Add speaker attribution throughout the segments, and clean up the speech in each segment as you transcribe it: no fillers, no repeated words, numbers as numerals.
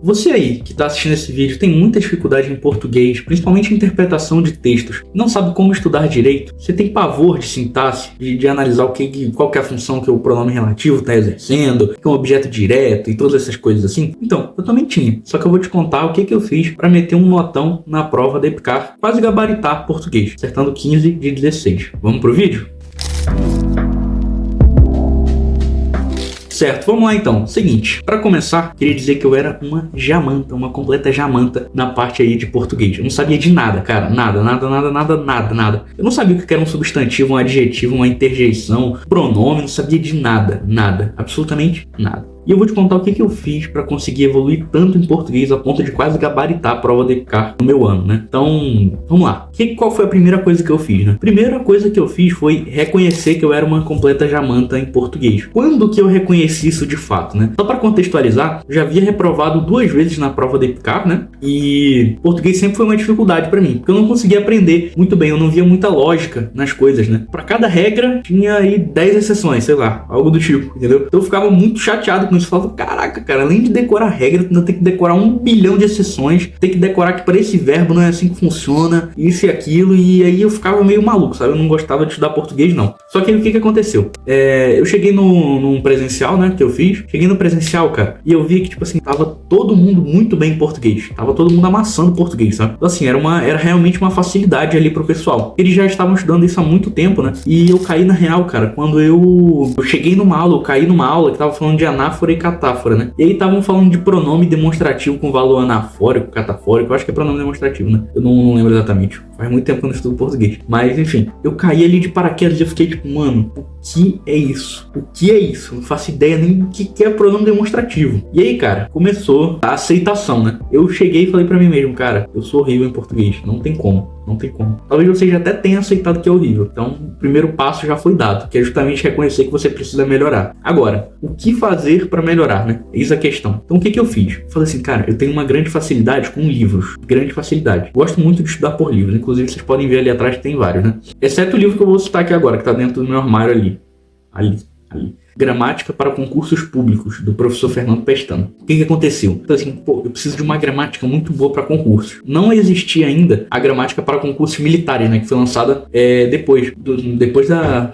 Speaker 1: Você aí que está assistindo esse vídeo tem muita dificuldade em português, principalmente em interpretação de textos, não sabe como estudar direito, você tem pavor de sintaxe, de analisar qual que é a função que o pronome relativo está exercendo, que é um objeto direto e todas essas coisas assim? Então, eu também tinha, só que eu vou te contar o que eu fiz para meter um notão na prova da EPICAR, quase gabaritar português, acertando 15 de 16. Vamos pro vídeo? Certo, vamos lá então. Seguinte, para começar, queria dizer que eu era uma jamanta, uma completa jamanta na parte aí de português. Eu não sabia de nada, cara, nada. Eu não sabia o que era um substantivo, um adjetivo, uma interjeição, pronome, não sabia de nada, absolutamente nada. E eu vou te contar o que eu fiz para conseguir evoluir tanto em português a ponto de quase gabaritar a prova da EPICAR no meu ano, né? Então, vamos lá. Qual foi a primeira coisa que eu fiz, né? Primeira coisa que eu fiz foi reconhecer que eu era uma completa jamanta em português. Quando que eu reconheci isso de fato, né? Só para contextualizar, eu já havia reprovado 2 vezes na prova da EPICAR, né? E português sempre foi uma dificuldade para mim, porque eu não conseguia aprender muito bem, eu não via muita lógica nas coisas, né? Para cada regra tinha aí 10 exceções, sei lá, algo do tipo, entendeu? Então eu ficava muito chateado com isso, falava, caraca, cara, além de decorar a regra, tu ainda tem que decorar 1 bilhão de exceções, tem que decorar que para esse verbo não é assim que funciona, isso e aquilo, e aí eu ficava meio maluco, sabe? Eu não gostava de estudar português, não. Só que aí o que aconteceu? Eu cheguei num presencial, né, que eu fiz, cheguei no presencial, cara, e eu vi que, tipo assim, tava todo mundo muito bem em português, tava todo mundo amassando português, sabe? Então, assim, era realmente uma facilidade ali pro pessoal. Eles já estavam estudando isso há muito tempo, né? E eu caí na real, cara, quando eu cheguei numa aula, eu caí numa aula que tava falando de anáfora e catáfora, né? E aí estavam falando de pronome demonstrativo com valor anafórico, catafórico, eu acho que é pronome demonstrativo, né? Eu não lembro exatamente. Faz muito tempo que eu não estudo português. Mas, enfim, eu caí ali de paraquedas e eu fiquei tipo, mano, o que é isso? O que é isso? Não faço ideia nem do que é pronome demonstrativo. E aí, cara, começou a aceitação, né? Eu cheguei e falei pra mim mesmo, cara, eu sou horrível em português, não tem como. Não tem como. Talvez você já até tenha aceitado que é horrível. Então, o primeiro passo já foi dado, que é justamente reconhecer que você precisa melhorar. Agora, o que fazer para melhorar, né? Eis a questão. Então, o que eu fiz? Falei assim, cara, eu tenho uma grande facilidade com livros. Grande facilidade. Gosto muito de estudar por livros. Inclusive, vocês podem ver ali atrás que tem vários, né? Exceto o livro que eu vou citar aqui agora, que tá dentro do meu armário ali. Ali. Gramática para concursos públicos, do professor Fernando Pestana. O que aconteceu? Então assim, eu preciso de uma gramática muito boa para concursos. Não existia ainda a gramática para concursos militares, né? Que foi lançada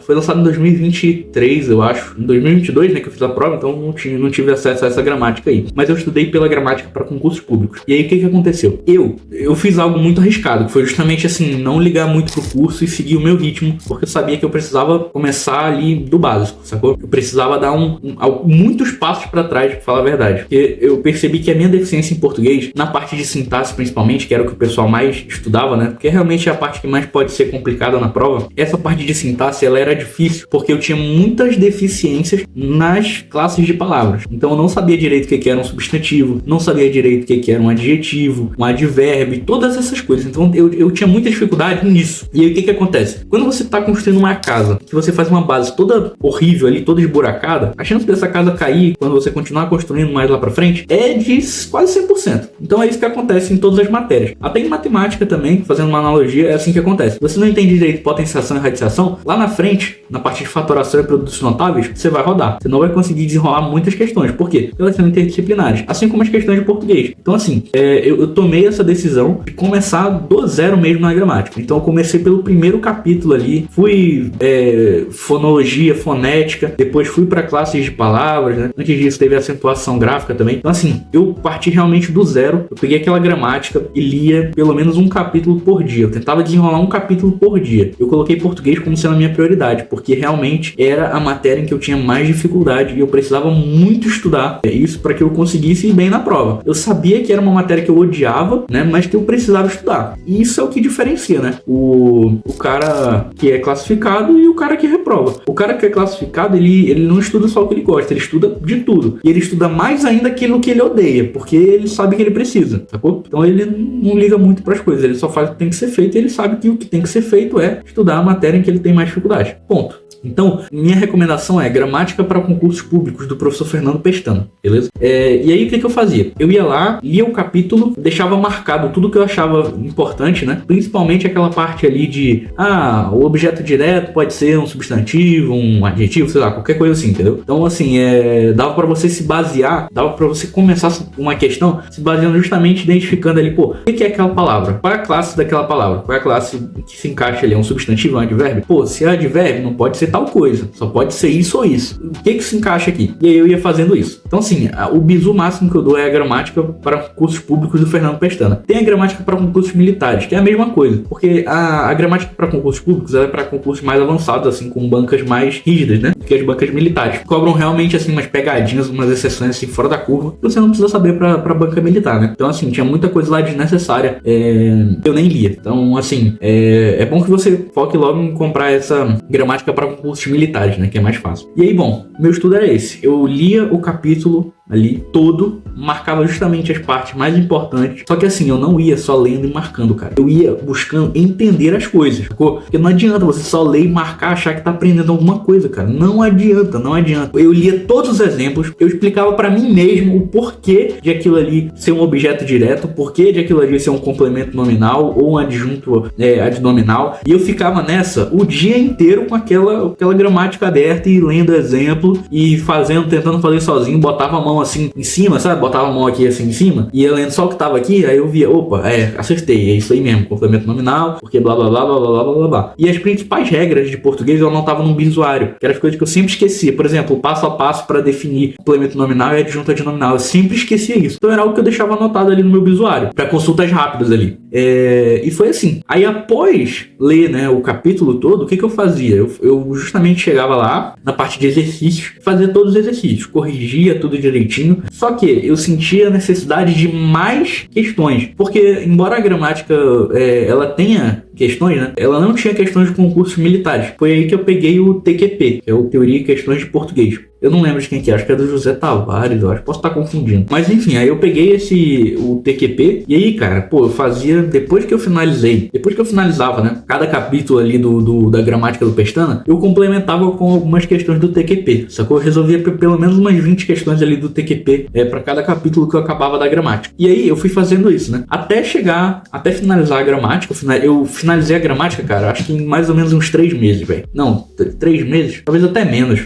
Speaker 1: foi lançada em 2023, eu acho. Em 2022, né? Que eu fiz a prova, então não tive acesso a essa gramática aí. Mas eu estudei pela gramática para concursos públicos. E aí, o que aconteceu? Eu fiz algo muito arriscado, que foi justamente assim, não ligar muito pro curso e seguir o meu ritmo, porque eu sabia que eu precisava começar ali do básico, sacou? Eu precisava dar muitos passos para trás, pra falar a verdade. Porque eu percebi que a minha deficiência em português, na parte de sintaxe principalmente, que era o que o pessoal mais estudava, né? Porque realmente é a parte que mais pode ser complicada na prova. Essa parte de sintaxe, ela era difícil, porque eu tinha muitas deficiências nas classes de palavras. Então eu não sabia direito o que era um substantivo, não sabia direito o que era um adjetivo, um advérbio, todas essas coisas. Então eu tinha muita dificuldade nisso. E aí o que acontece? Quando você tá construindo uma casa, que você faz uma base toda horrível ali, toda esburacada, a chance dessa casa cair quando você continuar construindo mais lá pra frente é de quase 100%. Então é isso que acontece em todas as matérias. Até em matemática também, fazendo uma analogia, é assim que acontece. Você não entende direito potenciação e radiciação, lá na frente, na parte de fatoração e produtos notáveis, você vai rodar. Você não vai conseguir desenrolar muitas questões. Por quê? Porque elas são interdisciplinares, assim como as questões de português. Então assim, eu tomei essa decisão de começar do zero mesmo na gramática. Então eu comecei pelo primeiro capítulo ali, fui fonologia, fonética, depois fui para classes de palavras, né? Antes disso teve acentuação gráfica também. Então assim, eu parti realmente do zero. Eu peguei aquela gramática e lia pelo menos um capítulo por dia. Eu tentava desenrolar um capítulo por dia. Eu coloquei português como sendo a minha prioridade, porque realmente era a matéria em que eu tinha mais dificuldade e eu precisava muito estudar isso para que eu conseguisse ir bem na prova. Eu sabia que era uma matéria que eu odiava, né? Mas que eu precisava estudar. E isso é o que diferencia, né? O cara que é classificado e o cara que reprova. O cara que é classificado, ele não estuda só o que ele gosta, ele estuda de tudo. E ele estuda mais ainda aquilo que ele odeia, porque ele sabe que ele precisa, sacou? Então ele não liga muito para as coisas, ele só faz o que tem que ser feito e ele sabe que o que tem que ser feito é estudar a matéria em que ele tem mais dificuldade. Ponto. Então, minha recomendação é Gramática para Concursos Públicos, do professor Fernando Pestana, beleza? E aí, o que eu fazia? Eu ia lá, lia o capítulo, deixava marcado tudo que eu achava importante, né? Principalmente aquela parte ali de, o objeto direto pode ser um substantivo, um adjetivo, sei lá, qualquer coisa assim, entendeu? Então, assim, dava para você se basear, dava para você começar uma questão se baseando justamente identificando ali, pô, o que é aquela palavra? Qual é a classe daquela palavra? Qual é a classe que se encaixa ali? É um substantivo, um advérbio? Pô, se é advérbio, não pode ser tal coisa, só pode ser isso ou isso. O que se encaixa aqui? E aí eu ia fazendo isso. Então, assim, o bizu máximo que eu dou é a gramática para concursos públicos do Fernando Pestana. Tem a gramática para concursos militares, que é a mesma coisa, porque a gramática para concursos públicos ela é para concursos mais avançados, assim, com bancas mais rígidas, né? Do que as bancas militares. Cobram realmente, assim, umas pegadinhas, umas exceções, assim, fora da curva, que você não precisa saber para banca militar, né? Então, assim, tinha muita coisa lá desnecessária, eu nem lia. Então, assim, é bom que você foque logo em comprar essa gramática para concursos militares, né? Que é mais fácil. E aí, bom, meu estudo era esse. Eu lia o capítulo ali todo, marcava justamente as partes mais importantes. Só que assim, eu não ia só lendo e marcando, cara. Eu ia buscando entender as coisas, sacou? Porque não adianta você só ler e marcar, achar que tá aprendendo alguma coisa, cara. Não adianta. Eu lia todos os exemplos, eu explicava pra mim mesmo o porquê de aquilo ali ser um objeto direto, o porquê de aquilo ali ser um complemento nominal ou um adjunto adnominal. E eu ficava nessa o dia inteiro com aquela gramática aberta e lendo exemplo e tentando fazer sozinho, botava a mão assim em cima, sabe? Botava a mão aqui assim em cima e eu lendo só o que tava aqui, aí eu via, opa, acertei, é isso aí mesmo, complemento nominal, porque blá blá blá blá blá blá blá blá. E as principais regras de português eu anotava num bisuário, que eram as coisas que eu sempre esquecia. Por exemplo, o passo a passo para definir complemento nominal e adjunto adnominal, eu sempre esquecia isso. Então era algo que eu deixava anotado ali no meu bisuário, para consultas rápidas ali. E foi assim. Aí após ler, né, o capítulo todo, o que eu fazia? Eu justamente chegava lá, na parte de exercícios, fazia todos os exercícios, corrigia tudo direitinho. Só que eu sentia a necessidade de mais questões, porque embora a gramática ela tenha questões, né? Ela não tinha questões de concursos militares. Foi aí que eu peguei o TQP, que é o Teoria e Questões de Português. Eu não lembro de quem que é, acho que é do José Tavares, eu acho, posso estar confundindo. Mas enfim, aí eu peguei o TQP, e aí, cara, pô, eu fazia, depois que eu finalizava, né, cada capítulo ali da gramática do Pestana, eu complementava com algumas questões do TQP, sacou? Eu resolvia pelo menos umas 20 questões ali do TQP, para cada capítulo que eu acabava da gramática. E aí eu fui fazendo isso, né, até finalizar a gramática. Eu finalizei a gramática, cara, acho que em mais ou menos uns 3 meses, velho. Não, 3 meses? Talvez até menos.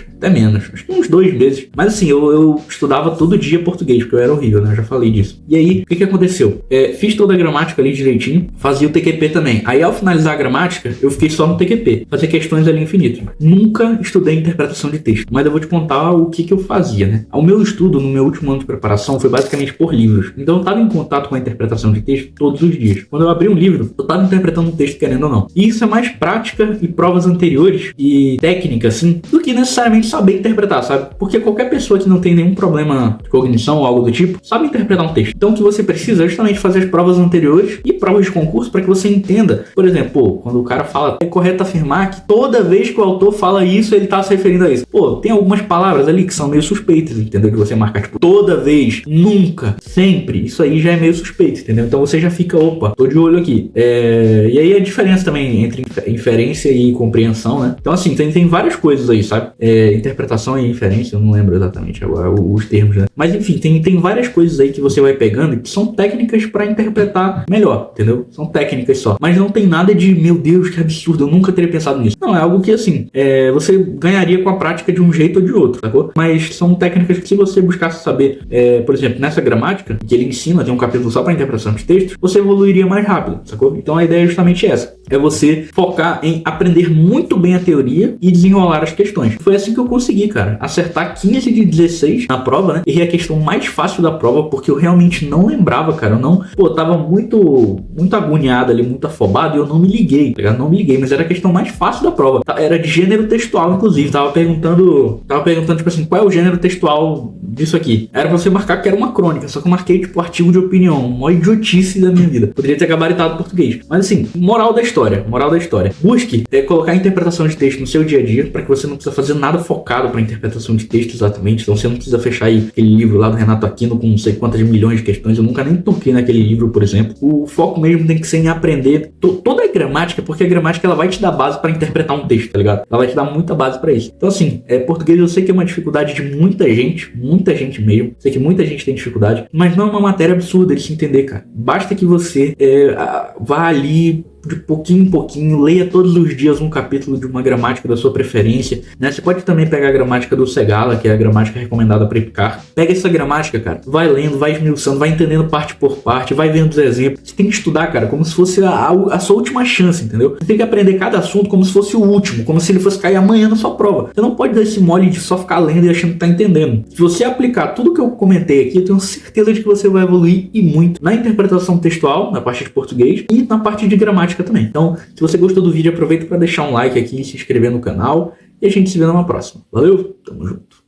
Speaker 1: Acho que uns 2 meses. Mas assim, eu estudava todo dia português, porque eu era horrível, né? Eu já falei disso. E aí, o que aconteceu? Fiz toda a gramática ali direitinho, fazia o TQP também. Aí, ao finalizar a gramática, eu fiquei só no TQP, fazia questões ali infinitas. Nunca estudei interpretação de texto, mas eu vou te contar o que eu fazia, né? O meu estudo, no meu último ano de preparação, foi basicamente por livros. Então, eu estava em contato com a interpretação de texto todos os dias. Quando eu abri um livro, eu estava interpretando um texto, querendo ou não. E isso é mais prática e provas anteriores e técnica, assim, do que necessariamente saber interpretar, sabe? Porque qualquer pessoa que não tem nenhum problema de cognição ou algo do tipo, sabe interpretar um texto. Então o que você precisa é justamente fazer as provas anteriores e provas de concurso para que você entenda. Por exemplo, quando o cara fala, é correto afirmar que toda vez que o autor fala isso, ele tá se referindo a isso. Tem algumas palavras ali que são meio suspeitas, entendeu? Que você marca, tipo, toda vez, nunca, sempre. Isso aí já é meio suspeito, entendeu? Então você já fica, opa, tô de olho aqui. E aí a diferença também entre inferência e compreensão, né? Então assim, tem várias coisas aí, sabe? Interpretação e inferência, eu não lembro exatamente agora os termos, né? Mas enfim, tem várias coisas aí que você vai pegando que são técnicas para interpretar melhor, entendeu? São técnicas só. Mas não tem nada de, meu Deus, que absurdo, eu nunca teria pensado nisso. Não, é algo que assim, você ganharia com a prática de um jeito ou de outro, sacou? Mas são técnicas que se você buscasse saber, por exemplo, nessa gramática, que ele ensina, tem um capítulo só para interpretação de textos, você evoluiria mais rápido, sacou? Então a ideia é justamente essa. É você focar em aprender muito bem a teoria e desenrolar as questões. Foi assim que eu consegui, cara, acertar 15 de 16 na prova, né? Errei a questão mais fácil da prova, porque eu realmente não lembrava, cara. Eu tava muito agoniado ali, muito afobado, e eu não me liguei, tá ligado? Não me liguei, mas era a questão mais fácil da prova. Era de gênero textual, inclusive. Tava perguntando, tipo assim, qual é o gênero textual disso aqui? Era pra você marcar que era uma crônica, só que eu marquei, tipo, artigo de opinião. Uma idiotice da minha vida. Poderia ter gabaritado português. Mas assim, moral da história. Busque colocar a interpretação de texto no seu dia a dia, para que você não precisa fazer nada focado para interpretação de texto exatamente. Então você não precisa fechar aí aquele livro lá do Renato Aquino com não sei quantas milhões de questões. Eu nunca nem toquei naquele livro, por exemplo. O foco mesmo tem que ser em aprender toda a gramática, porque a gramática ela vai te dar base para interpretar interpretar um texto, tá ligado? Ela vai te dar muita base pra isso. Então assim, português eu sei que é uma dificuldade de muita gente mesmo. Sei que muita gente tem dificuldade, mas não é uma matéria absurda de se entender, cara. Basta que você vá ali de pouquinho em pouquinho, leia todos os dias um capítulo de uma gramática da sua preferência, né? Você pode também pegar a gramática do Segala, que é a gramática recomendada para IPCAR. Pega essa gramática, cara, vai lendo, vai esmiuçando, vai entendendo parte por parte, vai vendo os exemplos. Você tem que estudar, cara, como se fosse a sua última chance, entendeu? Você tem que aprender cada assunto como se fosse o último, como se ele fosse cair amanhã na sua prova. Você não pode dar esse mole de só ficar lendo e achando que tá entendendo. Se você aplicar tudo que eu comentei aqui, eu tenho certeza de que você vai evoluir e muito na interpretação textual, na parte de português e na parte de gramática também. Então, se você gostou do vídeo, aproveita para deixar um like aqui, se inscrever no canal e a gente se vê numa próxima. Valeu, tamo junto.